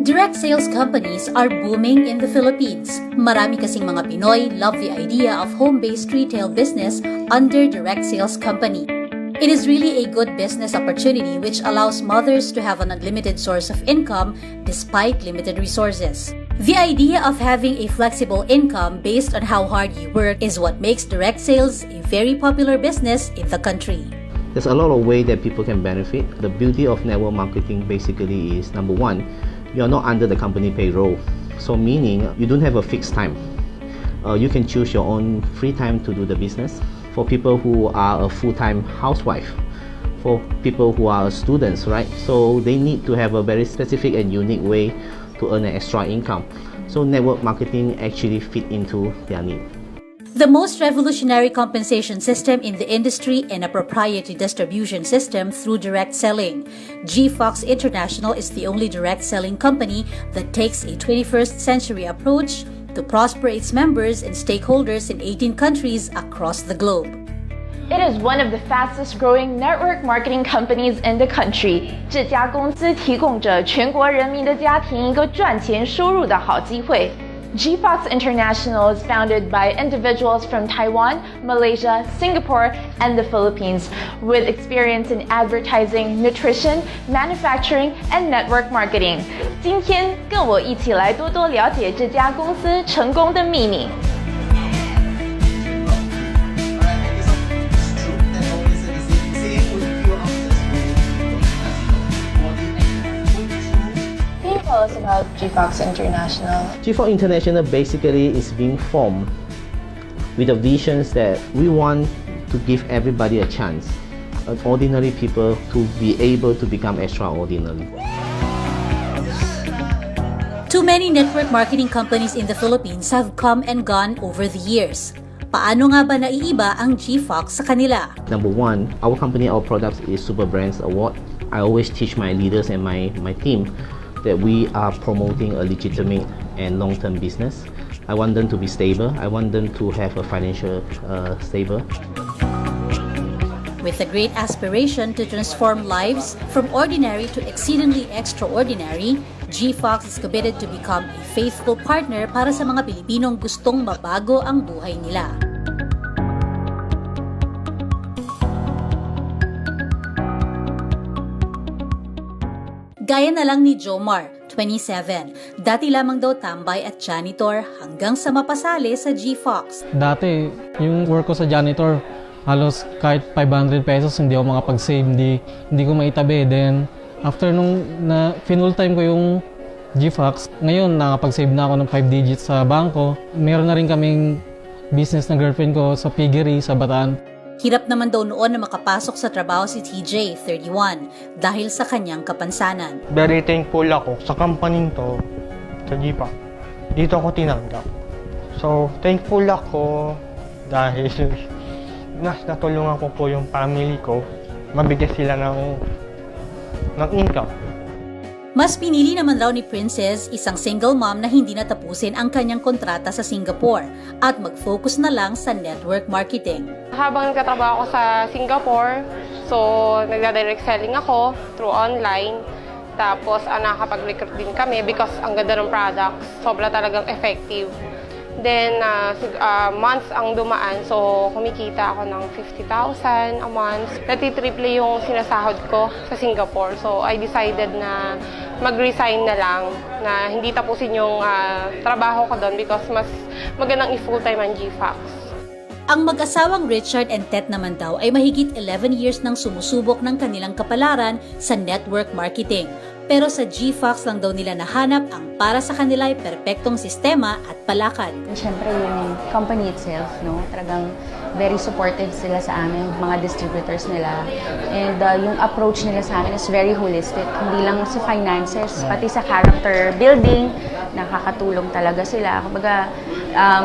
Direct sales companies are booming in the Philippines. Marami kasing mga Pinoy love the idea of home-based retail business under direct sales company. It is really a good business opportunity which allows mothers to have an unlimited source of income despite limited resources. The idea of having a flexible income based on how hard you work is what makes direct sales a very popular business in the country. There's a lot of ways that people can benefit. The beauty of network marketing basically is, number one, you're not under the company payroll. So meaning you don't have a fixed time. You can choose your own free time to do the business. For people who are a full-time housewife, for people who are students, right? So they need to have a very specific and unique way to earn an extra income. So network marketing actually fit into their need. The most revolutionary compensation system in the industry and a proprietary distribution system through direct selling. GFox International is the only direct selling company that takes a 21st century approach to prosper its members and stakeholders in 18 countries across the globe. It is one of the fastest growing network marketing companies in the country. 这家公司提供着全国人民的家庭一个赚钱收入的好机会。GFox International is founded by individuals from Taiwan, Malaysia, Singapore, and the Philippines with experience in advertising, nutrition, manufacturing, and network marketing. 今天跟我一起来多多了解这家公司成功的秘密。Tell us about GFox International. GFox International basically is being formed with the visions that we want to give everybody a chance, ordinary people to be able to become extraordinary. Too many network marketing companies in the Philippines have come and gone over the years. Paano nga ba naiiba ang GFox sa kanila? Number one, our company, our products is Super Brands Award. I always teach my leaders and my team that we are promoting a legitimate and long-term business. I want them to be stable. I want them to have a financial stable. With a great aspiration to transform lives from ordinary to exceedingly extraordinary, GFox is committed to become a faithful partner para sa mga Pilipinong gustong mabago ang buhay nila. Gaya na lang ni Jomar, 27. Dati lamang daw tambay at janitor hanggang sa mapasali sa GFox. Dati, yung work ko sa janitor, halos kahit 500 pesos hindi ako makapag-save, hindi ko maitabi. Then, after nung full time ko yung GFox, ngayon nakapag-save na ako ng 5 digits sa bangko. Meron na rin kaming business ng girlfriend ko sa piggery sa Bataan. Hirap naman daw noon na makapasok sa trabaho si TJ, 31, dahil sa kanyang kapansanan. Very thankful ako sa company to, sa GFox. Dito ako tinanggap. So, thankful ako dahil natulungan ko po yung family ko. Mabigyan sila ng income. Mas pinili naman raw ni Princess, isang single mom na hindi natapusin ang kanyang kontrata sa Singapore at mag-focus na lang sa network marketing. Habang nagtatrabaho ako sa Singapore, so nagda-direct selling ako through online. Tapos nakakapag-recruit din kami because ang ganda ng products, sobra talagang effective. Then, months ang dumaan, so kumikita ako ng 50,000 a month. Natitriple yung sinasahod ko sa Singapore. So, I decided na mag-resign na lang, na hindi tapusin yung trabaho ko doon because mas magandang i-full-time ang GFox. Ang mag-asawang Richard and Tet naman daw ay mahigit 11 years nang sumusubok ng kanilang kapalaran sa network marketing. Pero sa GFox lang daw nila nahanap ang para sa kanila ay perpektong sistema at palakad. Siyempre yung company itself, no? Talagang very supportive sila sa amin, mga distributors nila. And yung approach nila sa amin is very holistic. Hindi lang sa finances, pati sa character building, nakakatulong talaga sila. Kumbaga,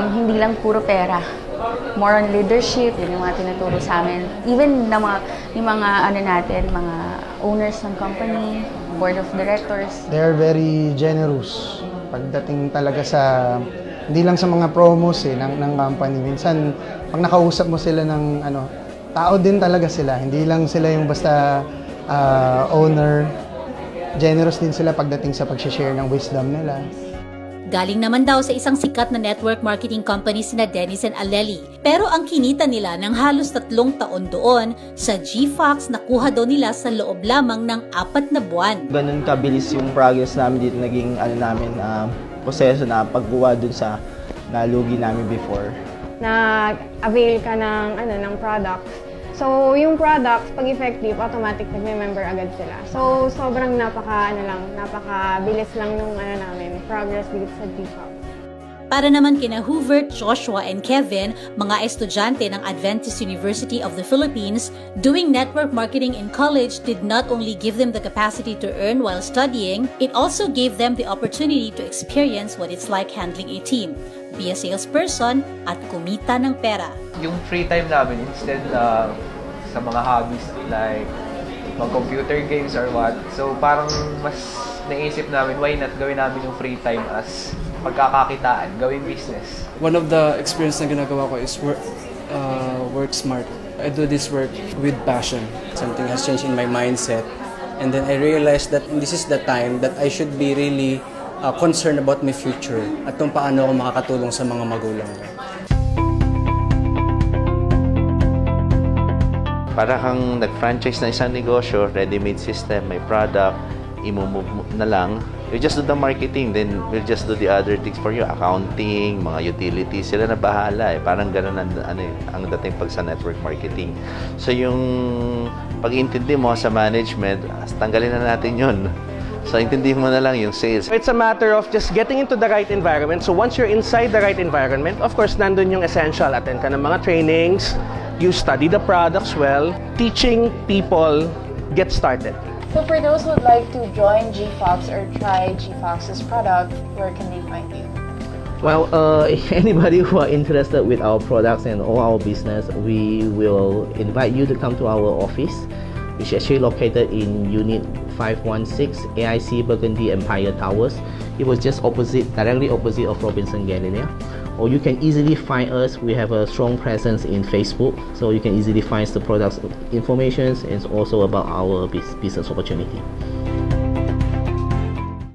hindi lang puro pera. More on leadership, yun yung mga tinuturo sa amin. Even yung mga mga owners ng company, board of directors. They're very generous. Pagdating talaga sa, hindi lang sa mga promos ng company. Minsan, pag nakausap mo sila ng tao din talaga sila. Hindi lang sila yung basta owner. generous din sila pagdating sa pag-share ng wisdom nila. Galing naman daw sa isang sikat na network marketing company sina Dennis and Aleli. Pero ang kinita nila ng halos 3 taon doon, sa GFox nakuha daw nila sa loob lamang ng 4 na buwan. Ganun kabilis yung progress namin dito, naging proseso na pagkuha dun sa nalugi namin before. Na-avail ka ng product. So, yung product, pag effective, automatic nagme-member agad sila. So, sobrang napakabilis lang nung namin, progress dito sa GFox. Para naman kina Hoover, Joshua, and Kevin, mga estudyante ng Adventist University of the Philippines, doing network marketing in college did not only give them the capacity to earn while studying, it also gave them the opportunity to experience what it's like handling a team, be a salesperson, at kumita ng pera. Yung free time namin, instead sa mga hobbies like mag-computer games or what, so parang mas naisip namin, why not gawin namin yung free time as pagkakakitaan, gawing business. One of the experience na ginagawa ko is work smart. I do this work with passion. Something has changed in my mindset, and then I realized that this is the time that I should be really concerned about my future at kung paano ako makakatulong sa mga magulang ko. Para kang nag-franchise na isang negosyo, ready-made system, may product, i-move na lang. You just do the marketing, then we'll just do the other things for you. Accounting, mga utilities, sila na bahala eh. Parang ganun ang dating pag sa network marketing. So yung pag-intindi mo sa management, tanggalin na natin yun. So intindihin mo na lang yung sales. It's a matter of just getting into the right environment. So once you're inside the right environment, of course, nandun yung essential. Attend ka ng mga trainings, you study the products well, teaching people, get started. So for those who would like to join GFox or try GFox's product, where can they find you? Well, anybody who are interested with our products and all our business, we will invite you to come to our office, which is actually located in Unit 516 AIC Burgundy Empire Towers. It was just directly opposite of Robinson Galleria. Or you can easily find us. We have a strong presence in Facebook, so you can easily find the products information and also about our business opportunity.